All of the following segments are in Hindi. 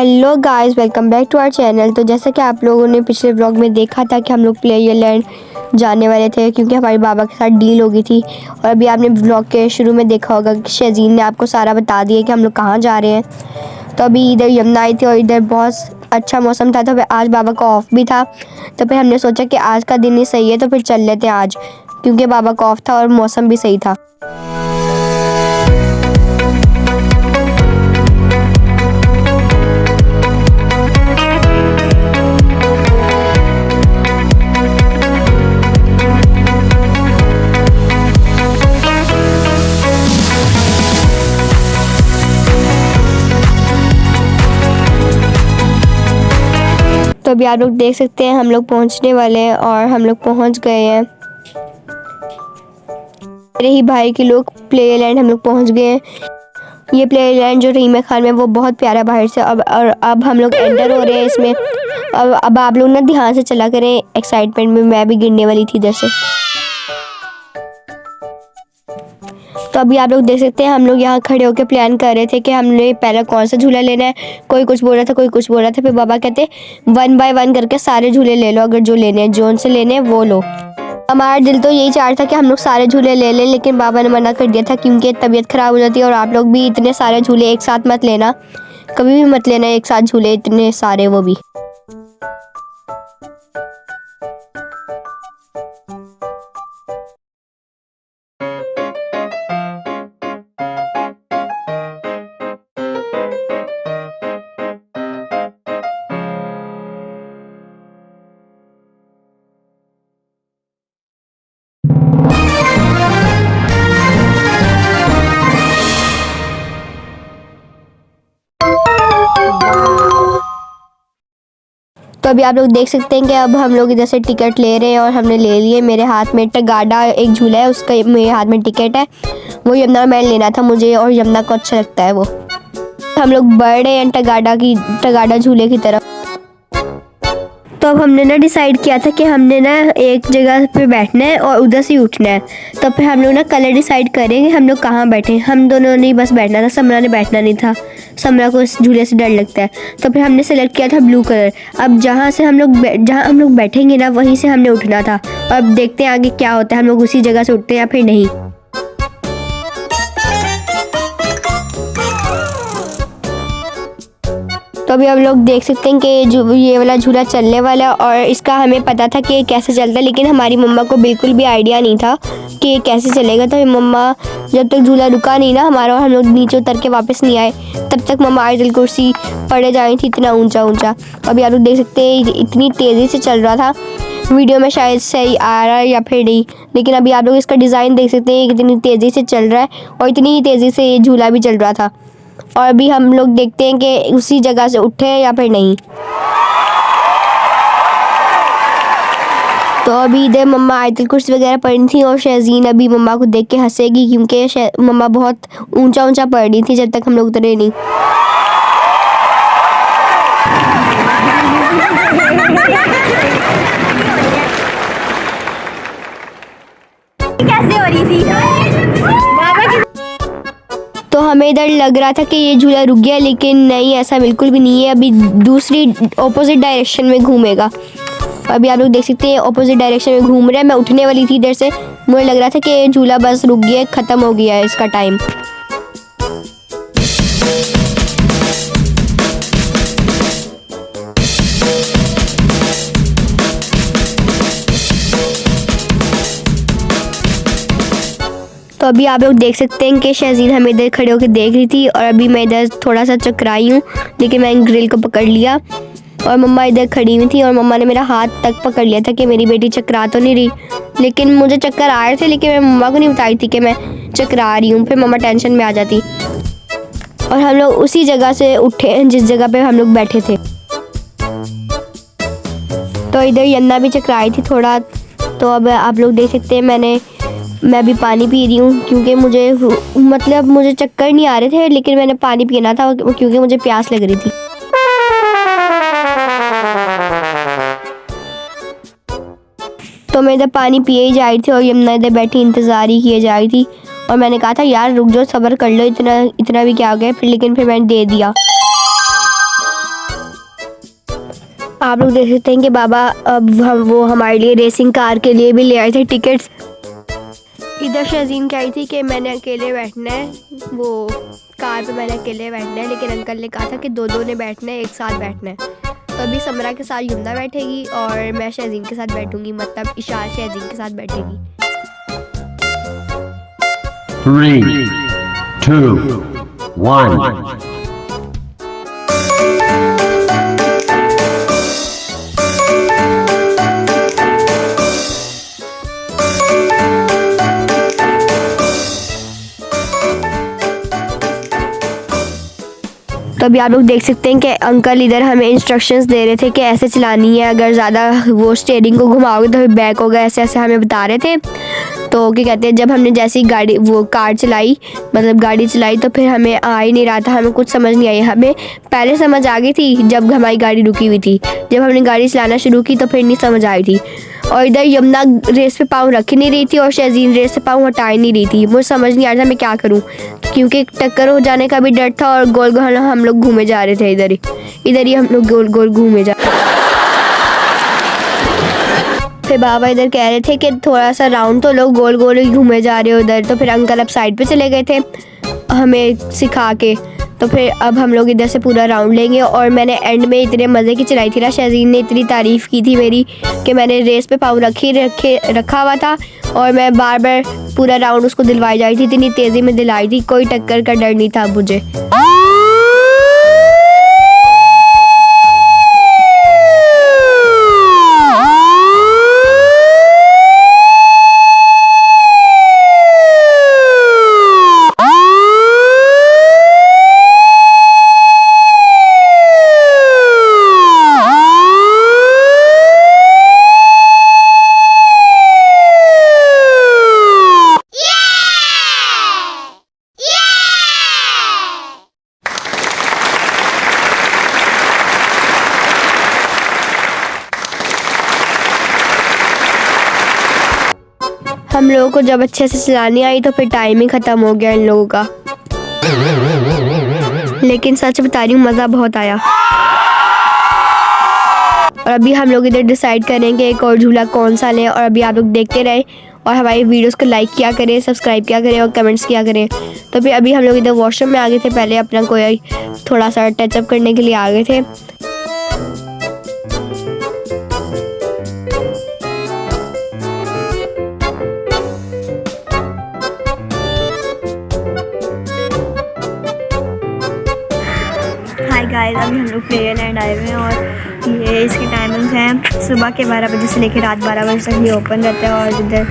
Hello guys, welcome back to our channel. तो जैसा कि आप लोगों ने पिछले व्लॉग में देखा था कि हम लोग प्लेयर लैंड जाने वाले थे क्योंकि हमारे बाबा के साथ डील हो गई थी। और अभी आपने व्लॉग के शुरू में देखा होगा कि शजीन ने आपको सारा बता दिया कि हम लोग कहाँ जा रहे हैं। तो अभी इधर यमुना आई थी और इधर बहुत अच्छा मौसम था, तो फिर आज बाबा का ऑफ भी था। तो फिर हमने सोचा कि आज का दिन ही सही है, तो फिर चल लेते हैं आज, क्योंकि बाबा का ऑफ था और मौसम भी सही था। तो अभी आप लोग देख सकते हैं हम लोग पहुंचने वाले हैं और हम लोग पहुंच गए हैं। मेरे ही भाई के लोग प्ले लैंड हम लोग पहुंच गए हैं। ये प्ले लैंड जो रहीम खान में वो बहुत प्यारा बाहर से। अब हम लोग एंटर हो रहे हैं इसमें। अब आप लोग ना ध्यान से चला करें, एक्साइटमेंट में मैं भी गिरने वाली थी इधर से। तो अभी आप लोग देख सकते हैं हम लोग यहाँ खड़े होकर प्लान कर रहे थे कि हमने पहले कौन सा झूला लेना है। कोई कुछ बोल रहा था, कोई कुछ बोल रहा था। फिर बाबा कहते 1 बाय 1 करके सारे झूले ले लो, अगर जो लेने हैं, जोन से लेने हैं वो लो। हमारा दिल तो यही चाह रहा था कि हम लोग सारे झूले ले लें, लेकिन बाबा ने मना कर दिया था क्योंकि तबीयत ख़राब हो जाती है। और आप लोग भी इतने सारे झूले एक साथ मत लेना, कभी भी मत लेना एक साथ झूले इतने सारे, वो भी। तो अभी आप लोग देख सकते हैं कि अब हम लोग इधर से टिकट ले रहे हैं और हमने ले लिए। मेरे हाथ में टगाडा एक झूला है, उसका मेरे हाथ में टिकट है। वो यमुना में लेना था मुझे और यमुना को अच्छा लगता है वो। हम लोग बढ़ रहे हैं टगाडा झूले की तरफ। तो अब हमने ना डिसाइड किया था कि हमने ना एक जगह पे बैठना है और उधर से उठना है। तो फिर हम लोग ना कलर डिसाइड करेंगे हम लोग कहाँ बैठे। हम दोनों ने बस बैठना था, समरा ने बैठना नहीं था। समरा को इस झूले से डर लगता है। तो फिर हमने सेलेक्ट किया था ब्लू कलर। अब जहाँ हम लोग बैठेंगे ना वहीं से हमने उठना था। और अब देखते हैं आगे क्या होता है, हम लोग उसी जगह से उठते हैं या फिर नहीं। तो अभी आप लोग देख सकते हैं कि जो ये वाला झूला चलने वाला, और इसका हमें पता था कि ये कैसे चलता है, लेकिन हमारी मम्मा को बिल्कुल भी आइडिया नहीं था कि ये कैसे चलेगा। तो मम्मा जब तक झूला रुका नहीं ना हमारा और हम लोग नीचे उतर के वापस नहीं आए, तब तक मम्मा आयतल कुर्सी पड़े जा रही थी, इतना ऊंचा ऊंचा। अभी आप लोग देख सकते हैं इतनी तेज़ी से चल रहा था। वीडियो में शायद सही आ रहा है या फिर नहीं, लेकिन अभी आप लोग इसका डिज़ाइन देख सकते हैं कितनी तेज़ी से चल रहा है और इतनी ही तेज़ी से ये झूला भी चल रहा था। और अभी हम लोग देखते हैं कि उसी जगह से उठे या फिर नहीं। तो अभी इधर मम्मा आयतल कुर्सी वगैरह पढ़ी थी और शहजीन अभी मम्मा को देख के हंसेगी क्योंकि मम्मा बहुत ऊंचा ऊंचा पढ़ रही थी जब तक हम लोग उतरे नहीं। कैसे हो रही थी? तो हमें इधर लग रहा था कि ये झूला रुक गया, लेकिन नहीं, ऐसा बिल्कुल भी नहीं है। अभी दूसरी ऑपोजिट डायरेक्शन में घूमेगा। अभी आप लोग देख सकते हैं ऑपोजिट डायरेक्शन में घूम रहा है। मैं उठने वाली थी इधर से, मुझे लग रहा था कि ये झूला बस रुक गया, ख़त्म हो गया है इसका टाइम। तो अभी आप लोग देख सकते हैं कि शहजीन हमें इधर खड़े होकर देख रही थी और अभी मैं इधर थोड़ा सा चकराई हूँ, लेकिन मैंने ग्रिल को पकड़ लिया। और मम्मा इधर खड़ी हुई थी और मम्मा ने मेरा हाथ तक पकड़ लिया था कि मेरी बेटी चकरा तो नहीं रही, लेकिन मुझे चक्कर आ रहे थे, लेकिन मैं मम्मा को नहीं बताई थी कि मैं चकरा रही हूँ। फिर मम्मा टेंशन में आ जाती। और हम लोग उसी जगह से उठे जिस जगह पे हम लोग बैठे थे। तो इधर यन्ना भी चकराई थी थोड़ा। तो अब आप लोग देख सकते हैं मैं भी पानी पी रही हूँ क्योंकि मुझे चक्कर नहीं आ रहे थे, लेकिन मैंने पानी पीना था क्योंकि मुझे प्यास लग रही थी। तो मैं इधर पानी पिए ही जा रही थी और यमुना इधर बैठी इंतज़ार ही किए जा रही थी। और मैंने कहा था यार रुक जाओ, सब्र कर लो, इतना भी क्या हो गया। लेकिन फिर मैंने दे दिया। आप लोग देख सकते हैं कि बाबा अब वो हमारे लिए रेसिंग कार के लिए भी ले आए थे टिकट्स। इधर शजीन कह रही थी कि मैंने अकेले बैठना है, वो कार पे मैंने अकेले बैठना है, लेकिन अंकल ने कहा था कि दो ने बैठना है, एक साथ बैठना है। तो अभी समरा के साथ यमुना बैठेगी और मैं शजीन के साथ बैठूंगी, मतलब इशार शजीन के साथ बैठेगी। 3, 2, 1 तो अभी आप लोग देख सकते हैं कि अंकल इधर हमें इंस्ट्रक्शंस दे रहे थे कि ऐसे चलानी है, अगर ज़्यादा वो स्टीयरिंग को घुमाओगे तो फिर बैक होगा, ऐसे ऐसे हमें बता रहे थे। तो क्या कहते हैं, जब हमने जैसी गाड़ी वो कार चलाई, मतलब गाड़ी चलाई, तो फिर हमें आ ही नहीं रहा था, हमें कुछ समझ नहीं आई। हमें पहले समझ आ गई थी जब हमारी गाड़ी रुकी हुई थी, जब हमने गाड़ी चलाना शुरू की तो फिर नहीं समझ आई थी। और इधर यमुना रेस पे पाँव रख ही नहीं रही थी और शजीन रेस से पाँव हटा ही नहीं रही थी। मुझे समझ नहीं आ रहा था मैं क्या करूं, क्योंकि टक्कर हो जाने का भी डर था और गोल गोल हम लोग घूमे जा रहे थे। इधर ही हम लोग गोल गोल घूमे जा। फिर बाबा इधर कह रहे थे कि थोड़ा सा राउंड तो लोग गोल गोल ही घूमे जा रहे हो उधर। तो फिर अंकल अब साइड पे चले गए थे हमें सिखा के। तो फिर अब हम लोग इधर से पूरा राउंड लेंगे। और मैंने एंड में इतने मज़े की चलाई थी ना, शजीन ने इतनी तारीफ़ की थी मेरी कि मैंने रेस पे पाँव रखा हुआ था और मैं बार बार पूरा राउंड उसको दिलवाई जा रही थी, इतनी तेज़ी में दिलाई थी, कोई टक्कर का डर नहीं था मुझे। हम लोगों को जब अच्छे से चलानी आई तो फिर टाइम ही ख़त्म हो गया इन लोगों का, लेकिन सच बता रही हूँ मज़ा बहुत आया। और अभी हम लोग इधर डिसाइड करेंगे एक और झूला कौन सा लें। और अभी आप लोग देखते रहें और हमारी वीडियोस को लाइक किया करें, सब्सक्राइब किया करें और कमेंट्स किया करें। तो फिर अभी हम लोग इधर वॉशरूम में आ गए थे, पहले अपना कोई थोड़ा सा टचअप करने के लिए आ गए थे। हाय गाइस, अभी हम लोग प्लेयरलैंड आए हुए हैं और ये इसकी टाइमिंग्स हैं सुबह के 12 बजे से लेकर रात 12 बजे तक ये ओपन रहता है। और इधर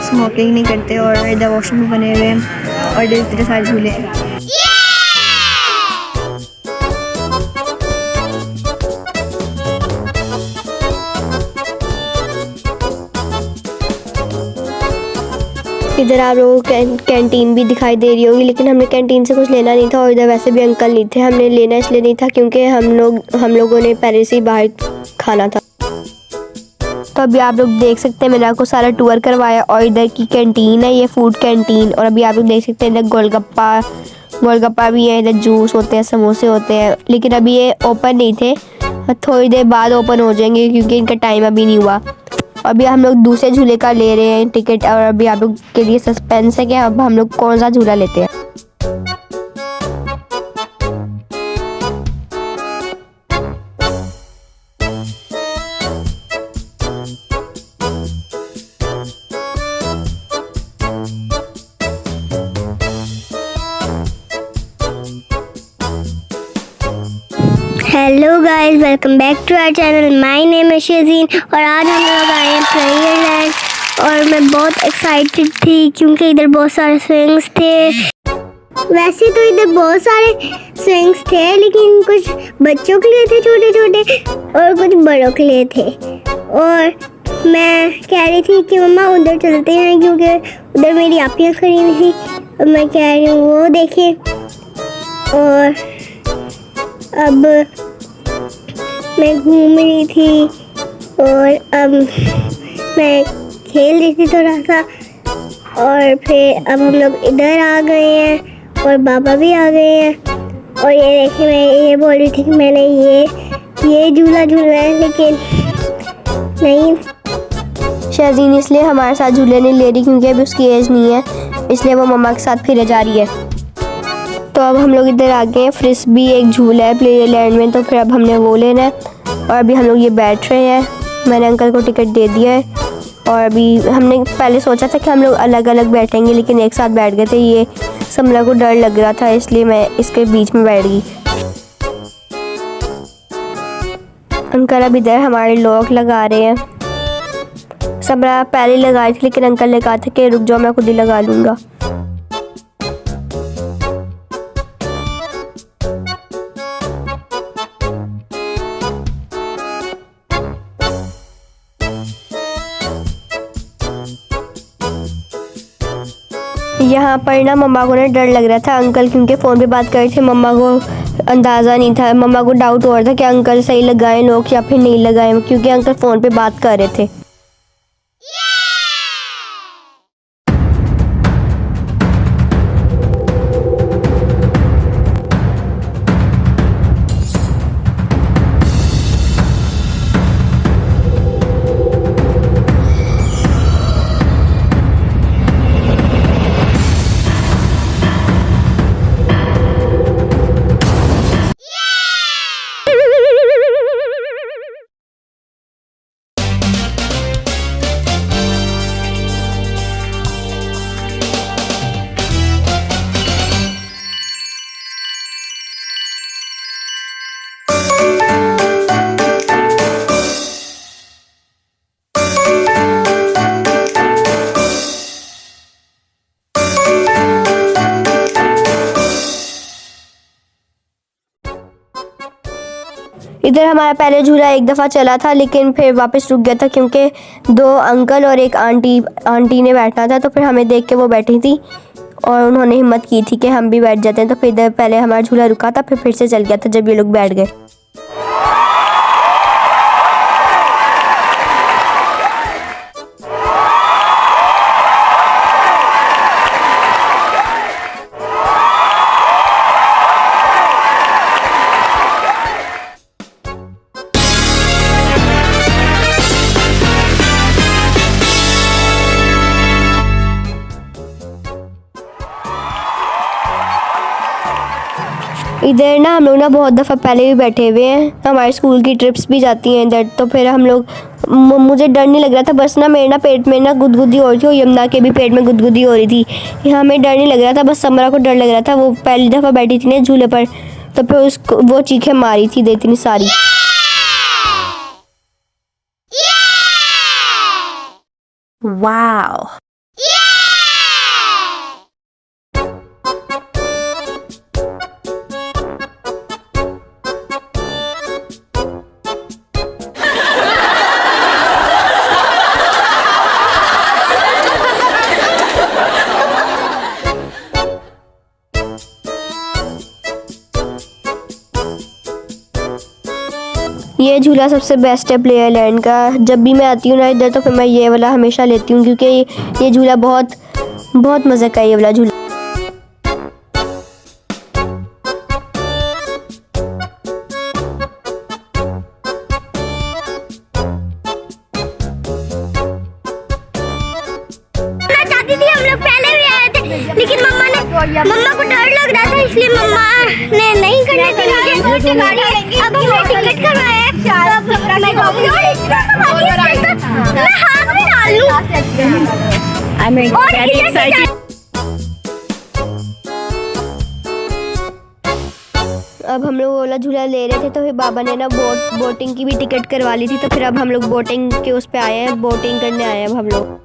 स्मोकिंग नहीं करते और इधर वॉशरूम भी बने हुए हैं और इधर सारे झूले हैं। इधर आप लोगों को कैंटीन भी दिखाई दे रही होगी, लेकिन हमने कैंटीन से कुछ लेना नहीं था और इधर वैसे भी अंकल नहीं थे, हमने लेना इसलिए नहीं था क्योंकि हम लोगों ने पहले से ही बाहर खाना था। तो अभी आप लोग देख सकते हैं मैंने आपको सारा टूर करवाया और इधर की कैंटीन है, ये फूड कैंटीन। और अभी आप लोग देख सकते हैं इधर गोलगप्पा भी है, इधर जूस होते हैं, समोसे होते हैं, लेकिन अभी ये ओपन नहीं थे, थोड़ी देर बाद ओपन हो जाएंगे क्योंकि इनका टाइम अभी नहीं हुआ। अभी हम लोग दूसरे झूले का ले रहे हैं टिकट और अभी आप लोग के लिए सस्पेंस है कि अब हम लोग कौन सा झूला लेते हैं। Hello guys, welcome back to our channel. My name है शजीन और आज हम लोग आए हैं प्लेयरलैंड और मैं बहुत एक्साइटेड थी क्योंकि इधर बहुत सारे स्विंग्स थे। वैसे तो इधर बहुत सारे स्विंग्स थे लेकिन कुछ बच्चों के लिए थे छोटे छोटे और कुछ बड़ों के लिए थे। और मैं कह रही थी कि मम्मा उधर चलते हैं क्योंकि उधर मेरी आपियाँ खड़ी हुई थी और मैं कह रही हूँ वो देखें। और अब मैं घूम रही थी और अब मैं खेल रही थी थोड़ा सा और फिर अब हम लोग इधर आ गए हैं और बाबा भी आ गए हैं। और ये देखिए मैं ये बोल रही थी कि मैंने ये ये झूला झूल रहे हैं लेकिन नहीं। शहजीन इसलिए हमारे साथ झूले नहीं ले रही क्योंकि अभी उसकी एज नहीं है, इसलिए वो मम्मा के साथ फिरे जा रही है। तो अब हम लोग इधर आ गए हैं, फ्रिस्बी एक झूला है प्ले लैंड में, तो फिर अब हमने वो लेना है। और अभी हम लोग ये बैठ रहे हैं, मैंने अंकल को टिकट दे दिया है। और अभी हमने पहले सोचा था कि हम लोग अलग अलग बैठेंगे, लेकिन एक साथ बैठ गए थे। ये समरा को डर लग रहा था, इसलिए मैं इसके बीच में बैठ गई। अंकल अब इधर हमारे लॉक लगा रहे हैं। समरा पहले लगाई थी, लेकिन अंकल ने कहा था कि रुक जाओ, मैं खुद ही लगा लूँगा। यहाँ पर ना मम्मा को ना डर लग रहा था अंकल, क्योंकि फ़ोन पे बात कर रहे थे। मम्मा को अंदाज़ा नहीं था, मम्मा को डाउट हो रहा था कि अंकल सही लगाएं लोग या फिर नहीं लगाएं, क्योंकि अंकल फ़ोन पे बात कर रहे थे। इधर हमारा पहले झूला एक दफ़ा चला था, लेकिन फिर वापस रुक गया था क्योंकि 2 अंकल और एक आंटी ने बैठना था। तो फिर हमें देख के वो बैठी थी और उन्होंने हिम्मत की थी कि हम भी बैठ जाते हैं। तो फिर इधर पहले हमारा झूला रुका था, फिर से चल गया था जब ये लोग बैठ गए। इधर ना हम लोग ना बहुत दफ़ा पहले भी बैठे हुए हैं, हमारे स्कूल की ट्रिप्स भी जाती हैं इधर। तो फिर हम लोग मुझे डर नहीं लग रहा था, बस ना मेरे ना पेट में ना गुदगुदी हो रही थी और यमुना के भी पेट में गुदगुदी हो रही थी। हमें डर नहीं लग रहा था, बस समरा को डर लग रहा था। वो पहली दफ़ा बैठी थी ना झूले पर, तो फिर उसको वो चीखें मारी थी दे इतनी सारी। वाओ। ये झूला सबसे बेस्ट है प्लेयर लैंड का। जब भी मैं आती हूँ ना इधर, तो फिर मैं ये वाला हमेशा लेती हूँ, क्योंकि ये झूला बहुत बहुत मज़े का है ये वाला झूला। मैं चाहती थी हम लोग पहले भी आए थे, लेकिन मम्मा को डर लग रहा था, इसलिए मम्मा ने नहीं करने दी मुझे। अब हमने टिकट करवाया है, मैं हाथ में डाल लूं। अब हम लोग वाला झूला ले रहे थे, तो फिर बाबा ने ना बोटिंग की भी टिकट करवा ली थी। तो फिर अब हम लोग बोटिंग के उस पे आए हैं, बोटिंग करने आए हैं अब हम लोग।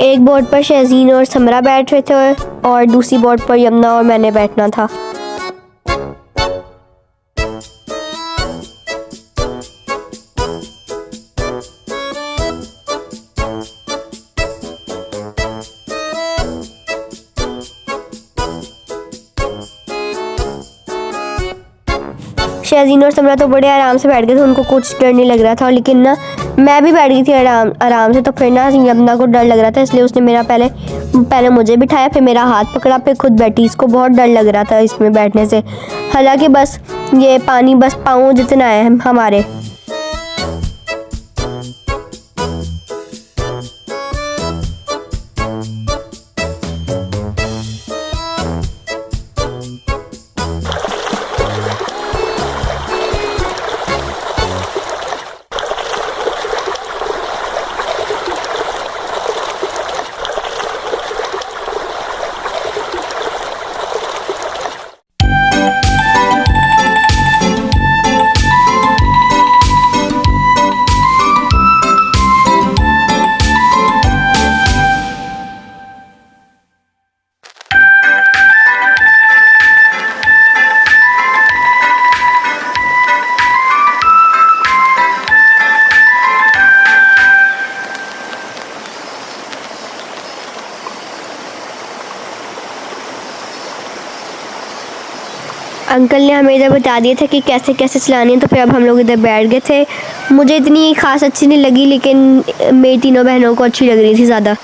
एक बोट पर शहजीन और समरा बैठ रहे थे और दूसरी बोट पर यमुना और मैंने बैठना था। शहजीन और समरा तो बड़े आराम से बैठ गए थे, उनको कुछ डर नहीं लग रहा था। लेकिन ना मैं भी बैठ गई थी आराम से। तो फिर ना यमुना को डर लग रहा था, इसलिए उसने मेरा पहले मुझे बिठाया, फिर मेरा हाथ पकड़ा, फिर खुद बैठी। इसको बहुत डर लग रहा था इसमें बैठने से। हालांकि बस ये पानी बस पाँव जितना है हमारे। अंकल ने हमें इधर बता दिया था कि कैसे कैसे चलानी है। तो फिर अब हम लोग इधर बैठ गए थे। मुझे इतनी खास अच्छी नहीं लगी, लेकिन मेरी तीनों बहनों को अच्छी लग रही थी ज़्यादा।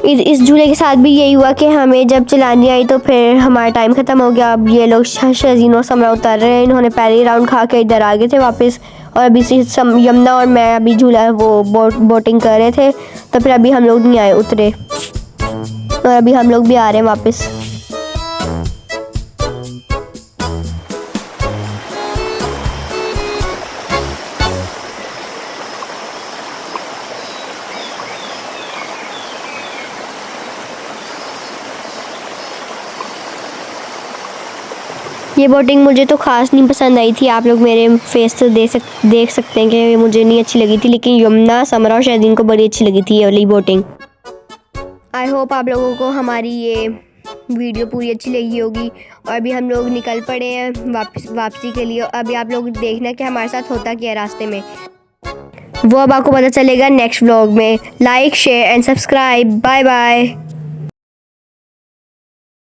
इस झूले के साथ भी यही हुआ कि हमें जब चलानी आई तो फिर हमारा टाइम ख़त्म हो गया। अब ये लोग शजीन और समरा उतर रहे हैं। इन्होंने पहले ही राउंड खा के इधर आ गए थे वापस, और अभी से यमुना और मैं अभी झूला वो बोटिंग कर रहे थे। तो फिर अभी हम लोग नहीं आए, उतरे, और अभी हम लोग भी आ रहे हैं वापस। ये बोटिंग मुझे तो ख़ास नहीं पसंद आई थी। आप लोग मेरे फेस से देख सकते हैं कि मुझे नहीं अच्छी लगी थी, लेकिन यमुना, समरा और शहजीन को बड़ी अच्छी लगी थी ये वाली बोटिंग। आई होप आप लोगों को हमारी ये वीडियो पूरी अच्छी लगी होगी। और अभी हम लोग निकल पड़े हैं वापसी के लिए। अभी आप लोग देखना कि हमारे साथ होता क्या है रास्ते में, वो अब आपको पता चलेगा नेक्स्ट व्लॉग में। Like, share and subscribe. Bye bye.